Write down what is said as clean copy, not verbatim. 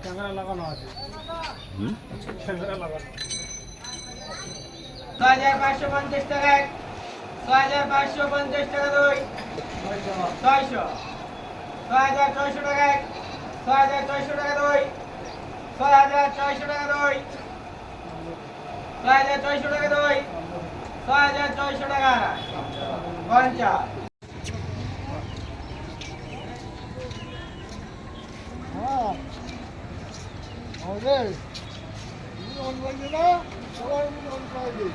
Camera লাগানো আছে। Camera লাগানো 6550 টাকা এক, 6550 টাকা দুই, 600, 6600 টাকা এক, 6600 টাকা দুই, 6600 টাকা দুই, 6600 টাকা দুই, 6600 টাকা 50। হ্যাঁ আমাদের অনলাইনে না সবাই অনলাইনে